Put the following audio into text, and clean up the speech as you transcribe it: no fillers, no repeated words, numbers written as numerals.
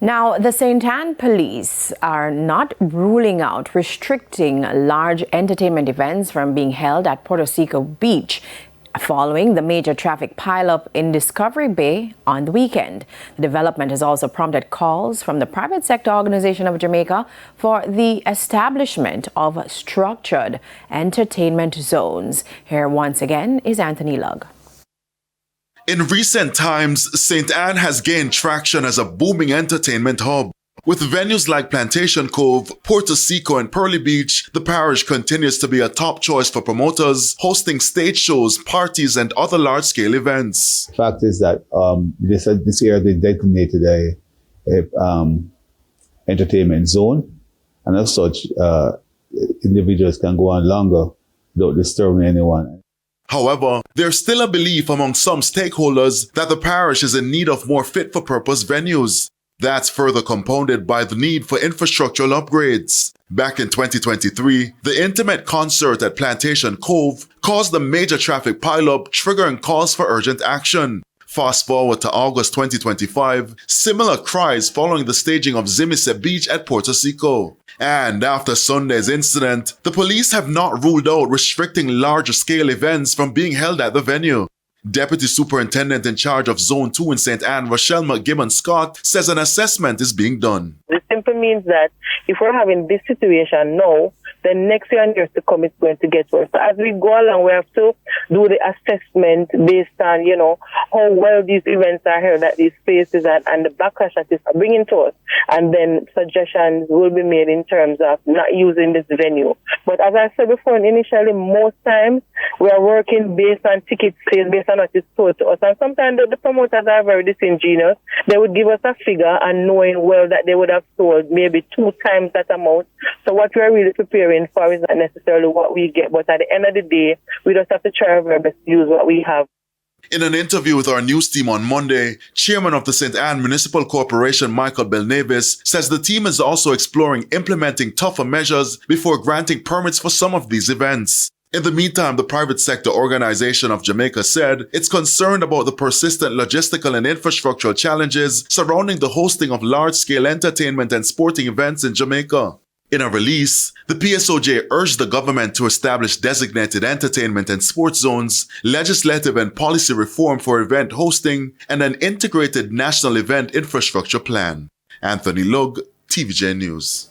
Now, the St. Anne police are not ruling out restricting large entertainment events from being held at Puerto Seco Beach following the major traffic pileup in Discovery Bay on the weekend. The development has also prompted calls from the private sector organization of Jamaica for the establishment of structured entertainment zones. Here once again is Anthony Lugg. In recent times, St. Anne has gained traction as a booming entertainment hub. With venues like Plantation Cove, Puerto Seco, and Pearly Beach, the parish continues to be a top choice for promoters, hosting stage shows, parties, and other large-scale events. The fact is that this year they designated a entertainment zone, and as such, individuals can go on longer without disturbing anyone. However, there's still a belief among some stakeholders that the parish is in need of more fit-for-purpose venues. That's further compounded by the need for infrastructural upgrades. Back in 2023, the intimate concert at Plantation Cove caused a major traffic pileup, triggering calls for urgent action. Fast forward to August 2025, similar cries following the staging of Zimise Beach at Puerto Seco. And after Sunday's incident, the police have not ruled out restricting larger-scale events from being held at the venue. Deputy Superintendent in charge of Zone 2 in St. Anne, Rochelle McGibbon-Scott, says an assessment is being done. This simply means that if we're having this situation now, then next year and years to come, it's going to get worse. So as we go along, we have to do the assessment based on, how well these events are held at these places and the backlash that is bringing to us. And then suggestions will be made in terms of not using this venue. But as I said before, initially, most times, we are working based on ticket sales, based on what is sold to us. And sometimes the promoters are very disingenuous. They would give us a figure and knowing well that they would have sold maybe 2 times that amount. So what we are really preparing for is not necessarily what we get. But at the end of the day, we just have to try our very best to use what we have. In an interview with our news team on Monday, Chairman of the St. Anne Municipal Corporation, Michael Belnavis, says the team is also exploring implementing tougher measures before granting permits for some of these events. In the meantime, the private sector organization of Jamaica said it's concerned about the persistent logistical and infrastructural challenges surrounding the hosting of large-scale entertainment and sporting events in Jamaica. In a release, the PSOJ urged the government to establish designated entertainment and sports zones, legislative and policy reform for event hosting, and an integrated national event infrastructure plan. Anthony Lugg, TVJ News.